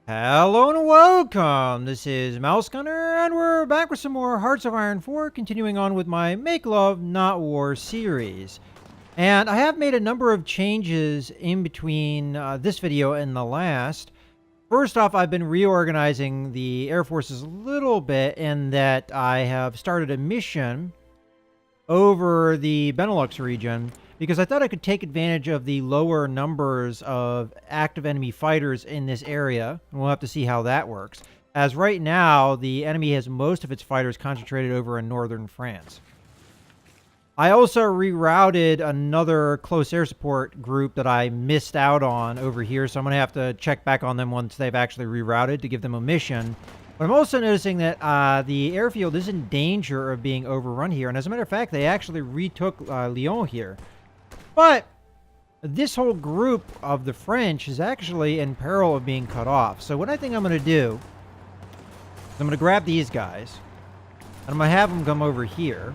Hello and welcome. This is Mouse Gunner, and we're back with some more Hearts of Iron 4, continuing on with my Make Love Not War series. And I have made a number of changes in between this video and the last. First off, I've been reorganizing the Air Forces a little bit in that I have started a mission over the Benelux region because I thought I could take advantage of the lower numbers of active enemy fighters in this area. And we'll have to see how that works. As right now, the enemy has most of its fighters concentrated over in northern France. I also rerouted another close air support group that I missed out on over here, so I'm going to have to check back on them once they've actually rerouted to give them a mission. But I'm also noticing that the airfield is in danger of being overrun here, and as a matter of fact, they actually retook Lyon here. But this whole group of the French is actually in peril of being cut off. So what I think I'm going to do is I'm going to grab these guys, and I'm going to have them come over here.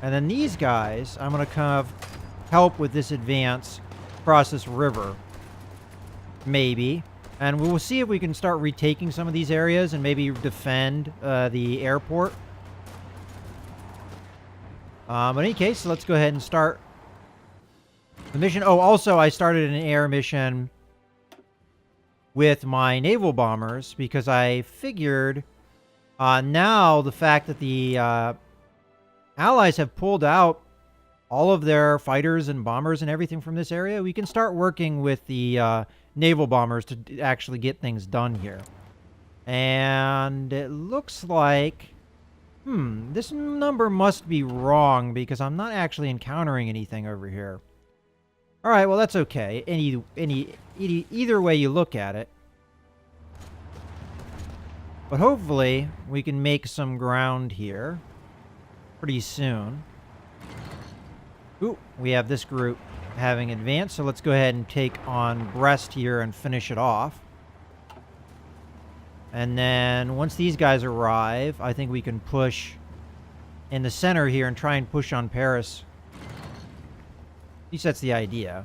And then these guys, I'm going to kind of help with this advance across this river. Maybe. And we'll see if we can start retaking some of these areas and maybe defend the airport. But in any case, let's go ahead and start the mission. Oh, also, I started an air mission with my naval bombers because I figured now the fact that the Allies have pulled out all of their fighters and bombers and everything from this area, we can start working with the naval bombers to actually get things done here. And it looks like, this number must be wrong because I'm not actually encountering anything over here. All right, well, that's okay. Either way you look at it. But hopefully we can make some ground here pretty soon. Ooh, we have this group having advanced, so let's go ahead and take on Brest here and finish it off. And then once these guys arrive, I think we can push in the center here and try and push on Paris. At least that's the idea.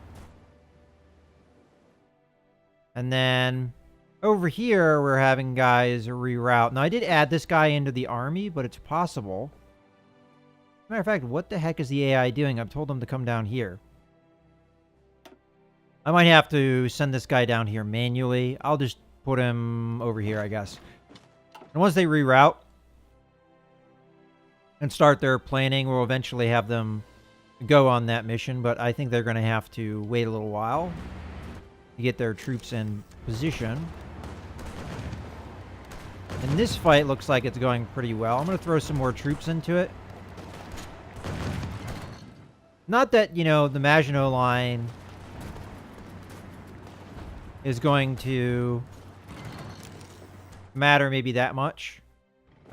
And then over here, we're having guys reroute. Now, I did add this guy into the army, but it's possible. Matter of fact, what the heck is the AI doing? I've told them to come down here. I might have to send this guy down here manually. I'll just put him over here, I guess. And once they reroute and start their planning, we'll eventually have them go on that mission. But I think they're going to have to wait a little while to get their troops in position. And this fight looks like it's going pretty well. I'm going to throw some more troops into it. Not that, you know, the Maginot Line is going to matter maybe that much.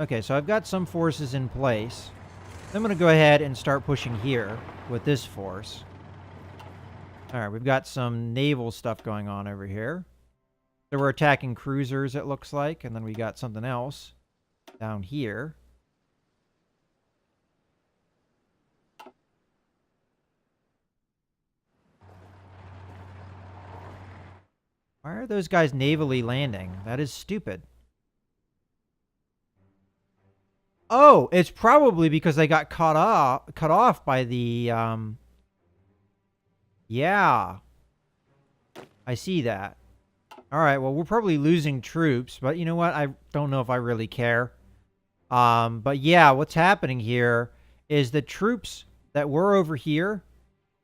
Okay, so I've got some forces in place. I'm going to go ahead and start pushing here with this force. All right, we've got some naval stuff going on over here. So we're attacking cruisers, it looks like, and then we got something else down here. Why are those guys navally landing? That is stupid. Oh, it's probably because they got cut off by the, yeah. I see that. All right, well, we're probably losing troops, but you know what? I don't know if I really care. But yeah, what's happening here is the troops that were over here,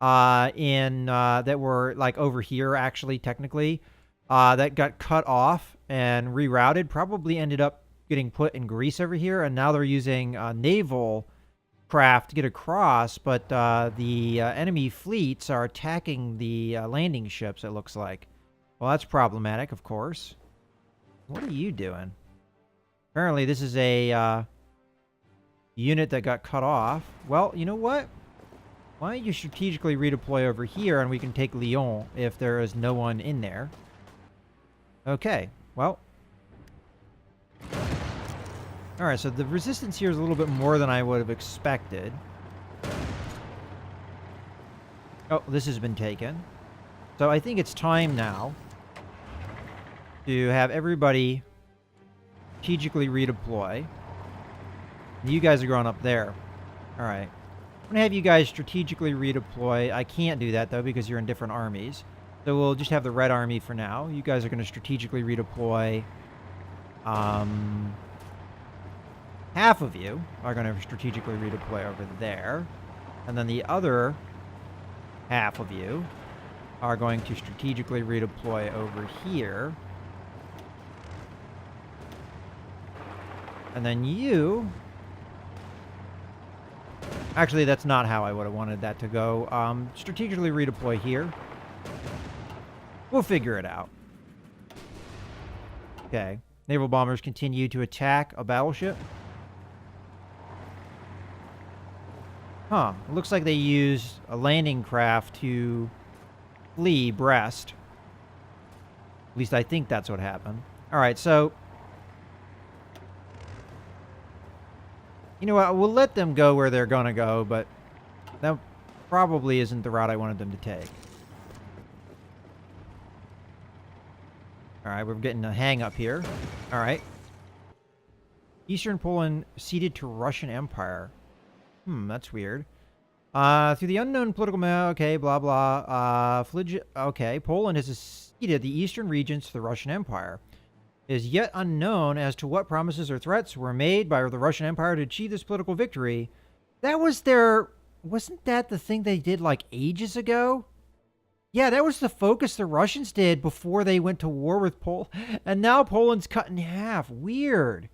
that were, like, over here, actually, technically, that got cut off and rerouted probably ended up getting put in Greece over here, and now they're using naval craft to get across, but the enemy fleets are attacking the landing ships, it looks like. Well, that's problematic, of course. What are you doing? Apparently, this is a unit that got cut off. Well, you know what? Why don't you strategically redeploy over here, and we can take Lyon if there is no one in there. Okay, well. Alright, so the resistance here is a little bit more than I would have expected. Oh, this has been taken. So I think it's time now to have everybody strategically redeploy. You guys are going up there. All right. I'm going to have you guys strategically redeploy. I can't do that, though, because you're in different armies. So we'll just have the Red Army for now. You guys are going to strategically redeploy. Half of you are going to strategically redeploy over there. And then the other half of you are going to strategically redeploy over here. And then you... Actually, that's not how I would have wanted that to go. Strategically redeploy here. We'll figure it out. Okay. Naval bombers continue to attack a battleship. Huh. It looks like they used a landing craft to flee Brest. At least I think that's what happened. Alright, so... You know what? We'll let them go where they're going to go, but that probably isn't the route I wanted them to take. Alright, we're getting a hang up here. Alright. Eastern Poland ceded to Russian Empire. That's weird. Through the unknown political okay, blah, blah. Okay, Poland has ceded the eastern regions to the Russian Empire. It is yet unknown as to what promises or threats were made by the Russian Empire to achieve this political victory. That was their... Wasn't that the thing they did, like, ages ago? Yeah, that was the focus the Russians did before they went to war with Poland. And now Poland's cut in half. Weird.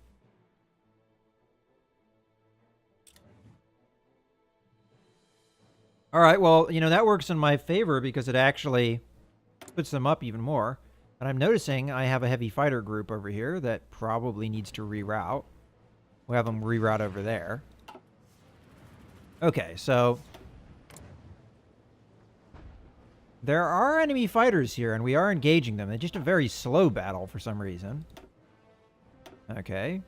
All right, well, you know, that works in my favor because it actually puts them up even more. And I'm noticing I have a heavy fighter group over here that probably needs to reroute. We'll have them reroute over there. Okay, so... There are enemy fighters here, and we are engaging them. It's just a very slow battle for some reason. Okay.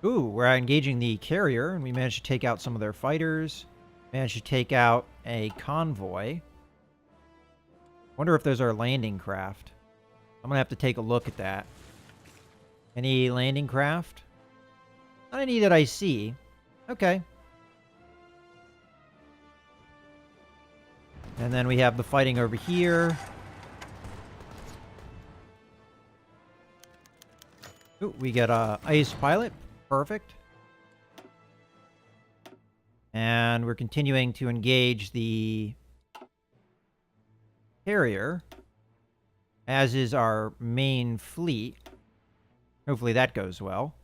Ooh, we're engaging the carrier, and we managed to take out some of their fighters. Managed to take out a convoy. Wonder if those are landing craft. I'm going to have to take a look at that. Any landing craft? Not any that I see. Okay. And then we have the fighting over here. Ooh, we get a ice pilot. Perfect. And we're continuing to engage the carrier, as is our main fleet. Hopefully that goes well.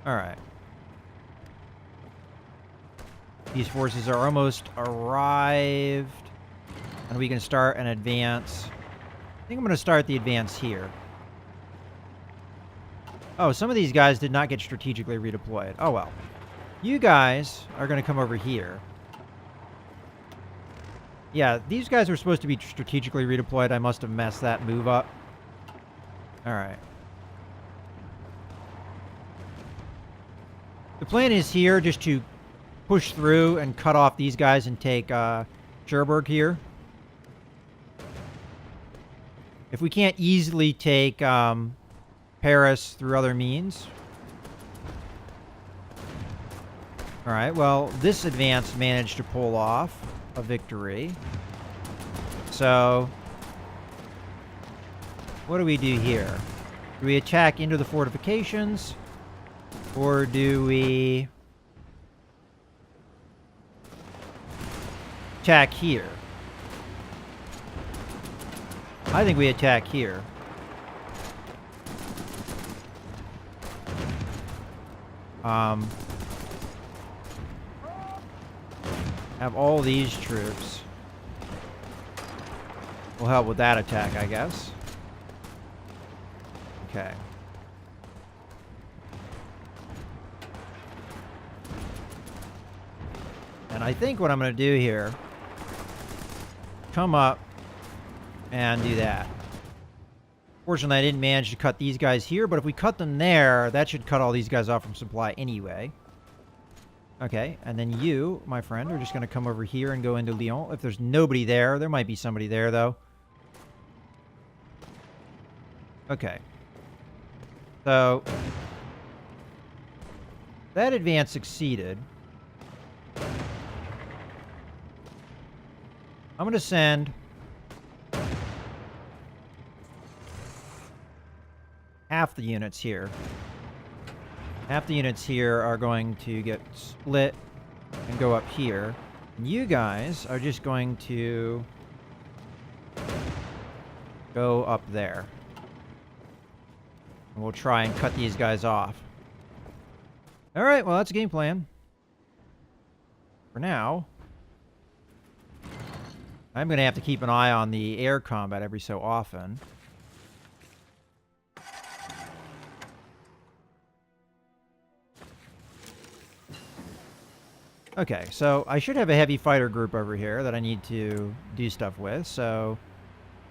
Alright. These forces are almost arrived. And we can start an advance. I think I'm going to start the advance here. Oh, some of these guys did not get strategically redeployed. Oh well. You guys are going to come over here. Yeah, these guys were supposed to be strategically redeployed. I must have messed that move up. Alright. The plan is here just to push through and cut off these guys and take Cherbourg here. If we can't easily take Paris through other means. Alright, well, this advance managed to pull off a victory. So, what do we do here? Do we attack into the fortifications? Or do we attack here? I think we attack here. Have all these troops. Will help with that attack, I guess. Okay. And I think what I'm going to do here, come up and do that. Fortunately, I didn't manage to cut these guys here, but if we cut them there, that should cut all these guys off from supply anyway. Okay, and then you, my friend, are just going to come over here and go into Lyon. If there's nobody there, there might be somebody there, though. Okay. So, that advance succeeded. I'm going to send half the units here. Half the units here are going to get split and go up here. And you guys are just going to go up there. And we'll try and cut these guys off. Alright, well, that's a game plan. For now, I'm going to have to keep an eye on the air combat every so often. Okay, so I should have a heavy fighter group over here that I need to do stuff with, so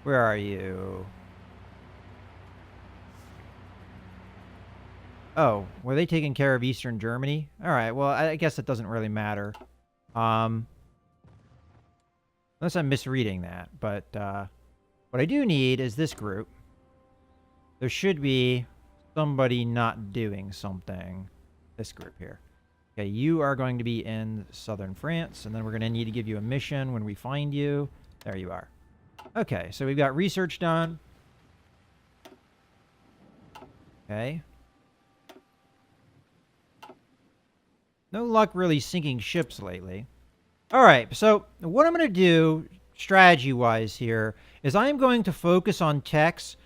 where are you? Oh, were they taking care of Eastern Germany? Alright, well, I guess it doesn't really matter. Unless I'm misreading that, but what I do need is this group. There should be somebody not doing something. This group here. Okay, you are going to be in southern France, and then we're going to need to give you a mission when we find you. There you are. Okay, so we've got research done. Okay. No luck really sinking ships lately. Alright, so what I'm going to do, strategy-wise here, is I'm going to focus on techs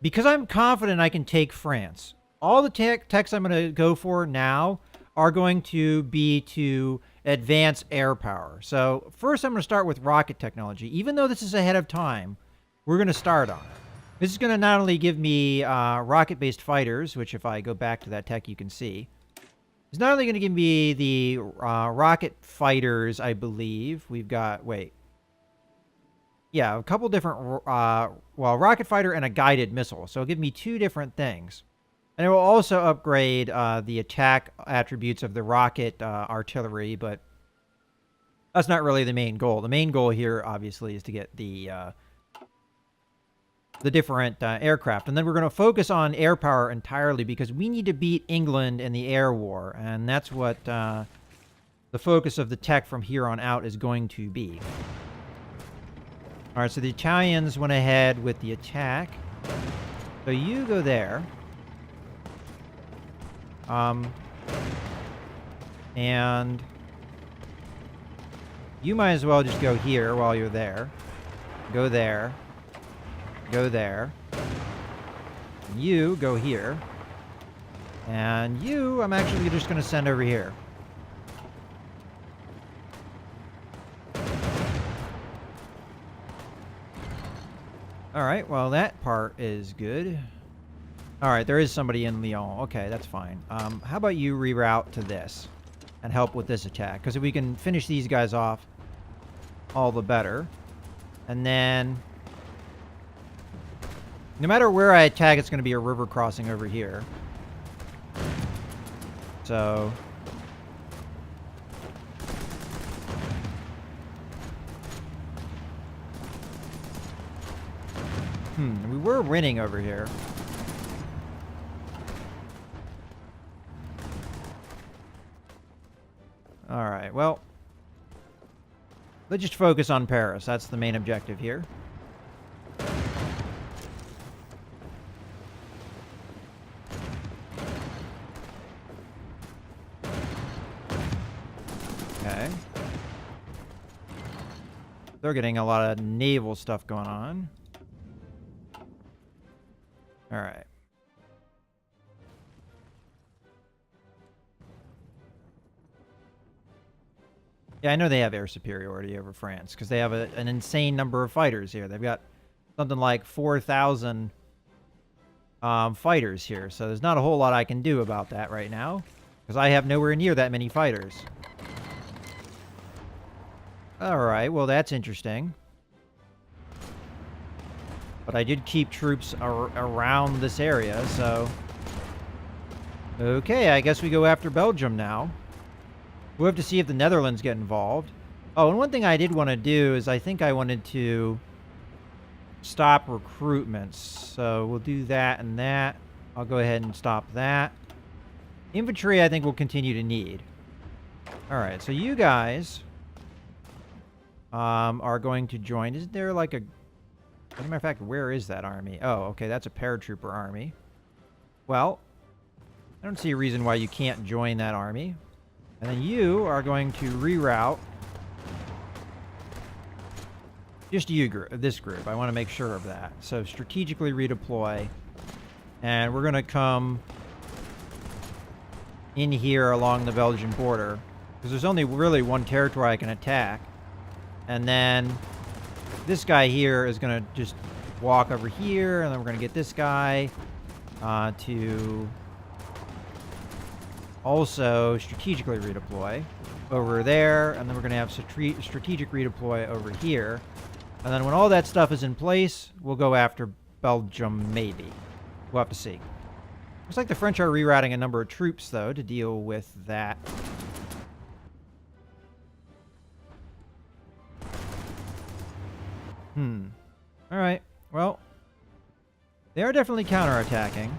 because I'm confident I can take France. All the techs I'm going to go for now are going to be to advance air power. So first I'm going to start with rocket technology. Even though this is ahead of time, we're going to start on it. This is going to not only give me rocket-based fighters, which if I go back to that tech you can see. It's not only going to give me the rocket fighters, I believe. We've got, wait. Yeah, a couple different, well, rocket fighter and a guided missile. So it'll give me two different things. And it will also upgrade the attack attributes of the rocket artillery, but that's not really the main goal. The main goal here, obviously, is to get the different aircraft. And then we're going to focus on air power entirely because we need to beat England in the air war. And that's what the focus of the tech from here on out is going to be. All right, so the Italians went ahead with the attack. So you go there. And you might as well just go here while you're there. Go there. Go there. You go here. And you, I'm actually just going to send over here. Alright, well that part is good. Alright, there is somebody in Lyon. Okay, that's fine. How about you reroute to this and help with this attack? Because if we can finish these guys off, all the better. And then, no matter where I attack, it's going to be a river crossing over here. So, we were winning over here. Alright, well, let's just focus on Paris. That's the main objective here. Okay. They're getting a lot of naval stuff going on. Alright. Yeah, I know they have air superiority over France because they have an insane number of fighters here. They've got something like 4,000 fighters here. So there's not a whole lot I can do about that right now because I have nowhere near that many fighters. Alright, well that's interesting. But I did keep troops around this area, so... Okay, I guess we go after Belgium now. We'll have to see if the Netherlands get involved. Oh, and one thing I did want to do is I think I wanted to stop recruitments. So we'll do that and that. I'll go ahead and stop that. Infantry, I think we'll continue to need. All right, so you guys are going to join. Isn't there like a... As a matter of fact, where is that army? Oh, okay, that's a paratrooper army. Well, I don't see a reason why you can't join that army. And then you are going to reroute just this group. I want to make sure of that. So strategically redeploy. And we're going to come in here along the Belgian border. Because there's only really one territory I can attack. And then this guy here is going to just walk over here. And then we're going to get this guy to also strategically redeploy over there. And then we're going to have strategic redeploy over here. And then when all that stuff is in place, we'll go after Belgium, maybe. We'll have to see. Looks like the French are rerouting a number of troops, though, to deal with that. Alright, well, they are definitely counterattacking.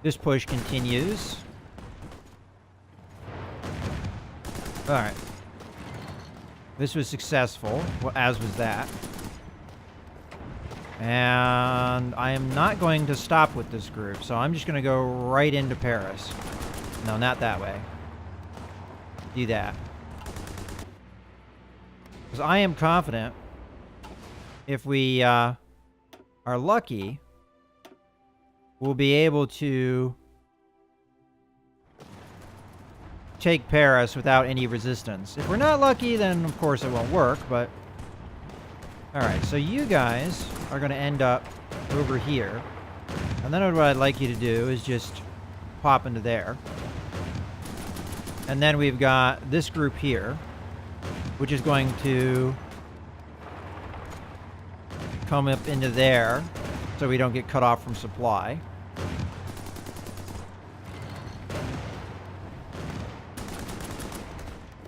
This push continues. Alright. This was successful, well, as was that. And I am not going to stop with this group, so I'm just going to go right into Paris. No, not that way. Do that. Because I am confident if we are lucky, we'll be able to take Paris without any resistance. If we're not lucky, then of course it won't work, but... Alright, so you guys are going to end up over here. And then what I'd like you to do is just pop into there. And then we've got this group here, which is going to come up into there so we don't get cut off from supply.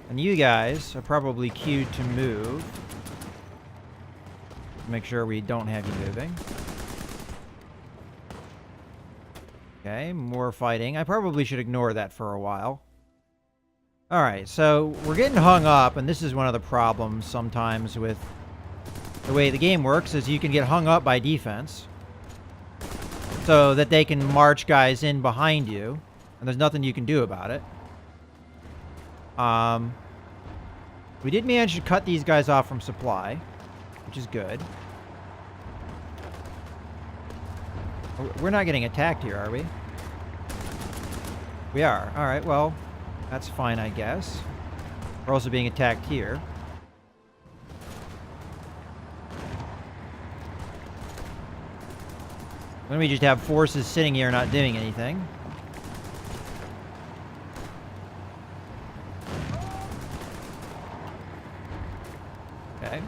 And you guys are probably queued to move. Make sure we don't have you moving. Okay, more fighting. I probably should ignore that for a while. Alright, so we're getting hung up, and this is one of the problems sometimes with the way the game works, is you can get hung up by defense. So that they can march guys in behind you, and there's nothing you can do about it. We did manage to cut these guys off from supply, which is good. We're not getting attacked here, are we? We are. Alright, well, that's fine, I guess. We're also being attacked here. When we just have forces sitting here not doing anything. Okay.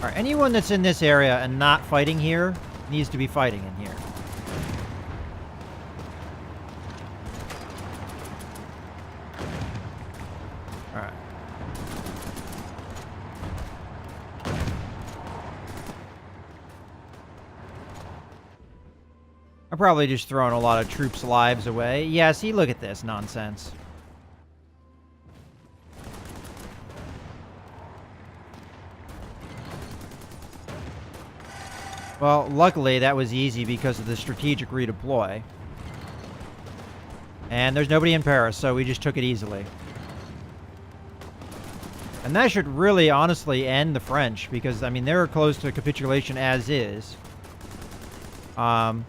Alright, anyone that's in this area and not fighting here needs to be fighting in here. Alright. I'm probably just throwing a lot of troops' lives away. Yeah, see, look at this nonsense. Well, luckily that was easy because of the strategic redeploy. And there's nobody in Paris, so we just took it easily. And that should really, honestly, end the French, because, I mean, they're close to capitulation as is. And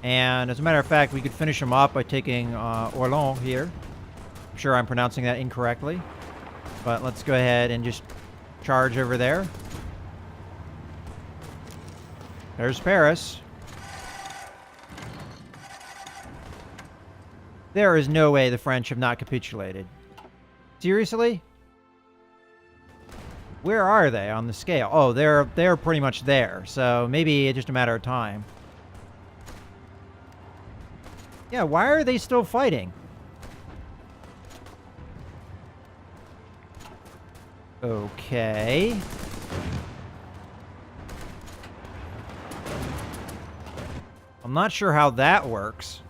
as a matter of fact, we could finish them up by taking Orléans here. I'm sure I'm pronouncing that incorrectly. But let's go ahead and just charge over there. There's Paris. There is no way the French have not capitulated. Seriously? Where are they on the scale? Oh, they're pretty much there. So maybe it's just a matter of time. Yeah, why are they still fighting? Okay. I'm not sure how that works.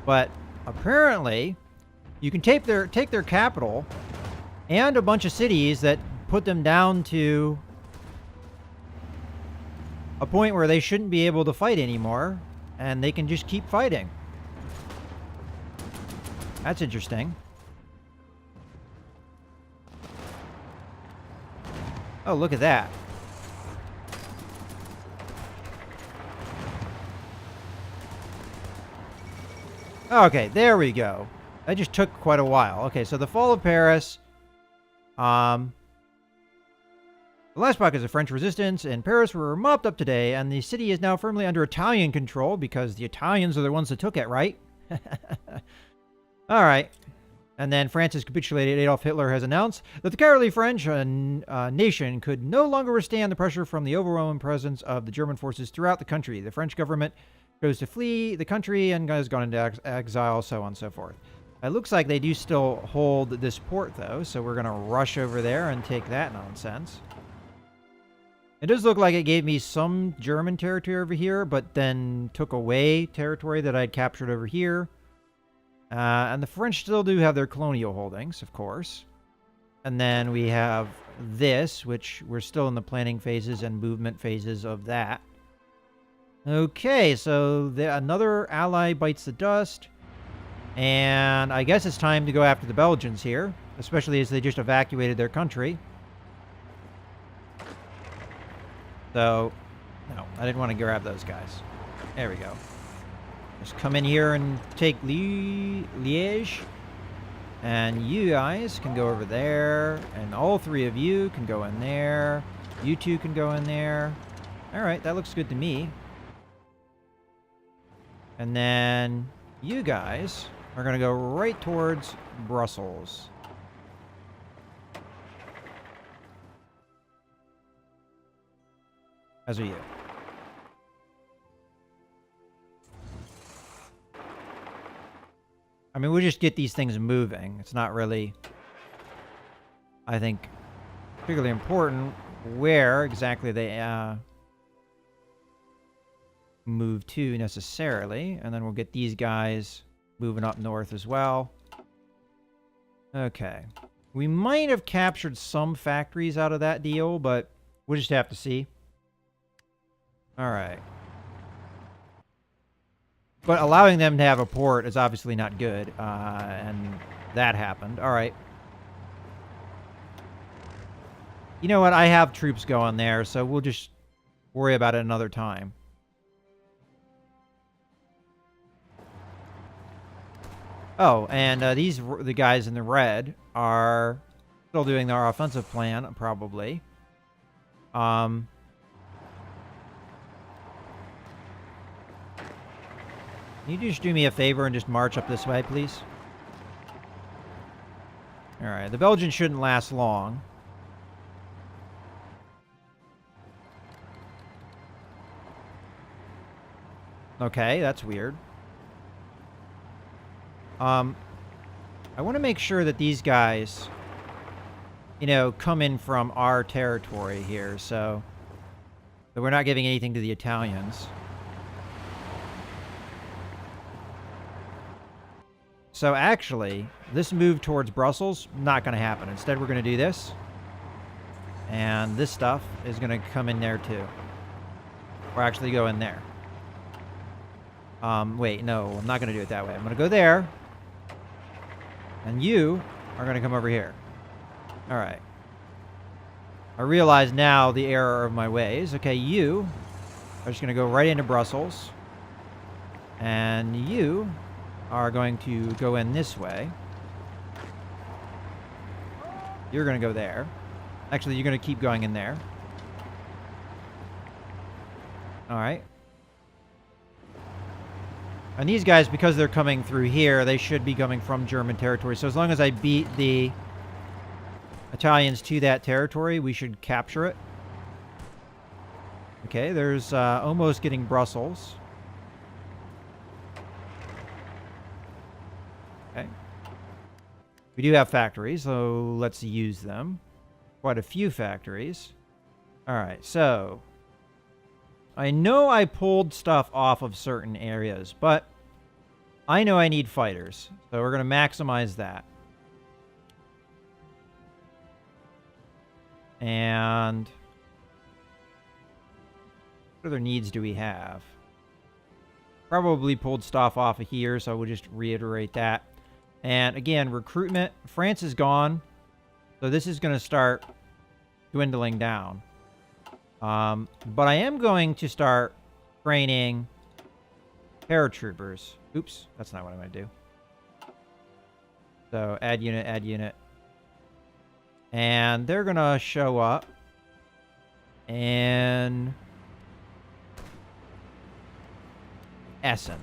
But apparently, you can take their capital and a bunch of cities that put them down to a point where they shouldn't be able to fight anymore, and they can just keep fighting. That's interesting. Oh, look at that. Okay, there we go. That just took quite a while. Okay, so the fall of Paris. The last block is the French resistance in Paris were mopped up today, and the city is now firmly under Italian control because the Italians are the ones that took it, right? All right. And then France has capitulated. Adolf Hitler has announced that the cowardly French nation could no longer withstand the pressure from the overwhelming presence of the German forces throughout the country. The French government goes to flee the country and has gone into exile, so on and so forth. It looks like they do still hold this port, though, so we're going to rush over there and take that nonsense. It does look like it gave me some German territory over here, but then took away territory that I'd captured over here. And the French still do have their colonial holdings, of course. And then we have this, which we're still in the planning phases and movement phases of that. Okay, so another ally bites the dust. And I guess it's time to go after the Belgians here, especially as they just evacuated their country. So, no, I didn't want to grab those guys. There we go. Just come in here and take Liège. And you guys can go over there. And all three of you can go in there. You two can go in there. All right, that looks good to me. And then you guys are going to go right towards Brussels. As are you. I mean, we'll just get these things moving. It's not really, I think, particularly important where exactly they move to necessarily. And then we'll get these guys moving up north as well. Okay. We might have captured some factories out of that deal, but we'll just have to see. All right. But allowing them to have a port is obviously not good. And that happened. All right. You know what? I have troops going there, so we'll just worry about it another time. Oh, and the guys in the red are still doing their offensive plan, probably. Can you just do me a favor and just march up this way, please? Alright, the Belgians shouldn't last long. Okay, that's weird. I want to make sure that these guys, you know, come in from our territory here, so that we're not giving anything to the Italians. So actually, this move towards Brussels, not going to happen. Instead, we're going to do this. And this stuff is going to come in there too. Or actually go in there. Wait, no, I'm not going to do it that way. I'm going to go there. And you are going to come over here. All right. I realize now the error of my ways. Okay, you are just going to go right into Brussels. And you are going to go in this way. You're going to go there. Actually, you're going to keep going in there. All right. And these guys, because they're coming through here, they should be coming from German territory. So as long as I beat the Italians to that territory, we should capture it. Okay, there's almost getting Brussels. Okay. We do have factories, so let's use them. Quite a few factories. Alright, so I know I pulled stuff off of certain areas, but I know I need fighters. So we're going to maximize that. And what other needs do we have? Probably pulled stuff off of here, so we'll just reiterate that. And again, recruitment. France is gone. So this is going to start dwindling down. But I am going to start training paratroopers. Oops, that's not what I'm going to do. So add unit, add unit. And they're going to show up. And Essen.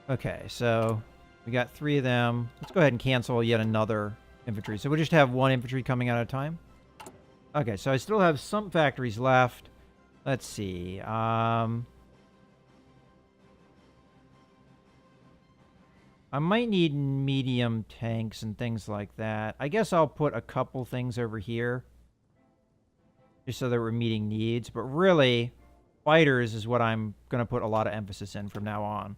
Okay, so we got 3 of them. Let's go ahead and cancel yet another infantry. So we'll just have 1 infantry coming out at a time. Okay, so I still have some factories left. Let's see. I might need medium tanks and things like that. I guess I'll put a couple things over here, just so that we're meeting needs. But really, fighters is what I'm going to put a lot of emphasis in from now on.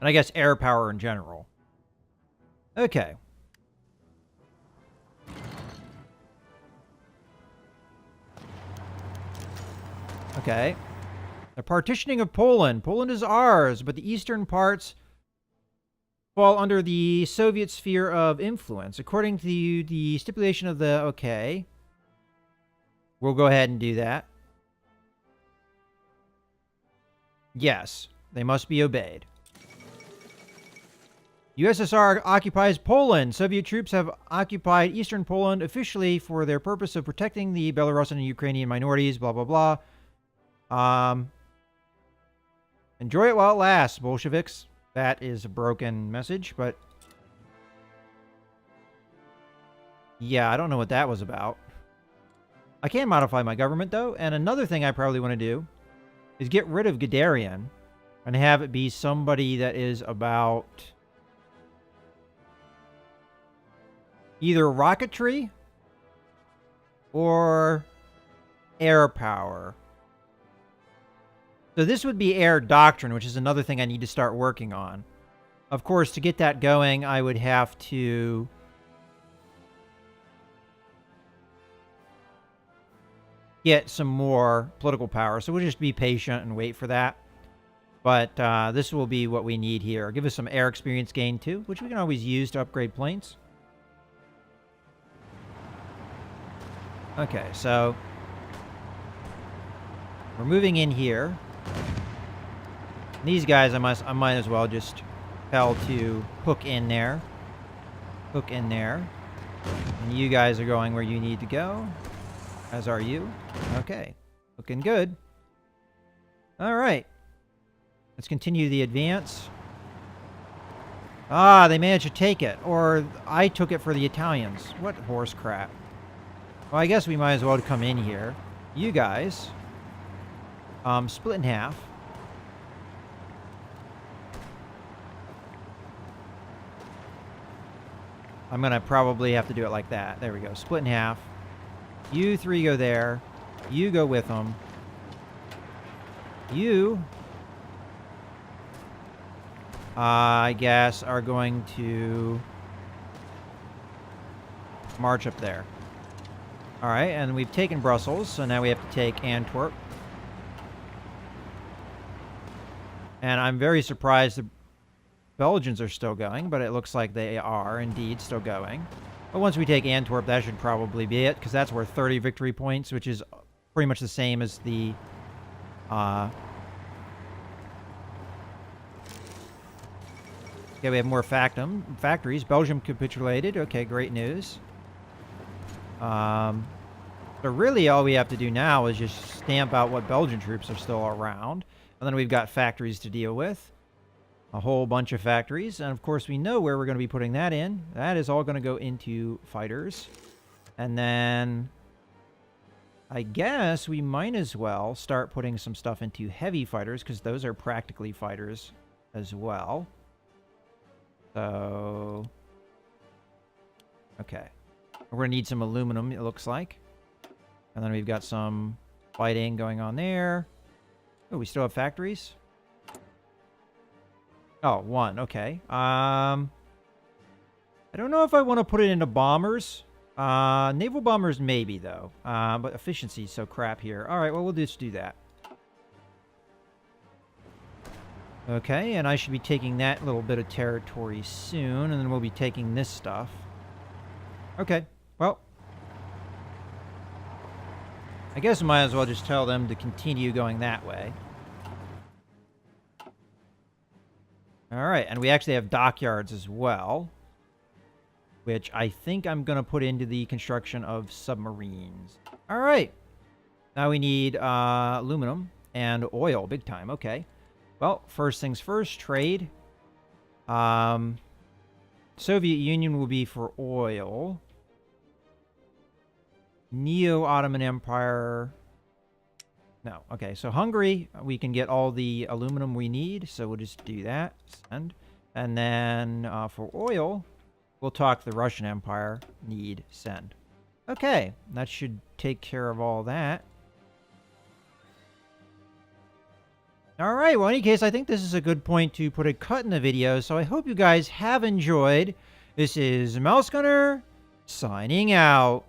And I guess air power in general. Okay. Okay. The partitioning of Poland. Poland is ours, but the eastern parts fall under the Soviet sphere of influence. According to the stipulation of the... Okay. We'll go ahead and do that. Yes. They must be obeyed. USSR occupies Poland. Soviet troops have occupied eastern Poland officially for their purpose of protecting the Belarusian and Ukrainian minorities, blah, blah, blah. Enjoy it while it lasts, Bolsheviks. That is a broken message, but... Yeah, I don't know what that was about. I can modify my government, though, and another thing I probably want to do is get rid of Guderian and have it be somebody that is about... either rocketry or air power. So this would be air doctrine, which is another thing I need to start working on. Of course, to get that going, I would have to get some more political power. So we'll just be patient and wait for that. But this will be what we need here. Give us some air experience gain too, which we can always use to upgrade planes. Okay, so we're moving in here. These guys, I might as well just tell to hook in there. Hook in there. And you guys are going where you need to go. As are you. Okay. Looking good. Alright. Let's continue the advance. Ah, they managed to take it. Or I took it for the Italians. What horse crap. Well, I guess we might as well come in here. You guys. Split in half. I'm going to probably have to do it like that. There we go. Split in half. You 3 go there. You go with them. You, I guess, are going to march up there. Alright, and we've taken Brussels, so now we have to take Antwerp. And I'm very surprised the Belgians are still going, but it looks like they are indeed still going. But once we take Antwerp, that should probably be it, because that's worth 30 victory points, which is pretty much the same as the... Okay, we have more factories. Belgium capitulated. Okay, great news. So really all we have to do now is just stamp out what Belgian troops are still around. And then we've got factories to deal with. A whole bunch of factories. And of course we know where we're going to be putting that in. That is all going to go into fighters. And then I guess we might as well start putting some stuff into heavy fighters, because those are practically fighters as well. So, okay. We're going to need some aluminum, it looks like. And then we've got some fighting going on there. Oh, we still have factories? Oh, one. Okay. I don't know if I want to put it into bombers. Naval bombers maybe, though. But efficiency is so crap here. All right, well, we'll just do that. Okay, and I should be taking that little bit of territory soon, and then we'll be taking this stuff. Okay, well. I guess I might as well just tell them to continue going that way. Alright, and we actually have dockyards as well, which I think I'm going to put into the construction of submarines. Alright, now we need aluminum and oil, big time, okay. Well, first things first, trade. Soviet Union will be for oil. Neo-Ottoman Empire. No. Okay, so Hungary, we can get all the aluminum we need, so we'll just do that. Send. And then for oil, we'll talk the Russian Empire. Need. Send. Okay, that should take care of all that. Alright, well, in any case, I think this is a good point to put a cut in the video, so I hope you guys have enjoyed. This is Mouse Gunner, signing out.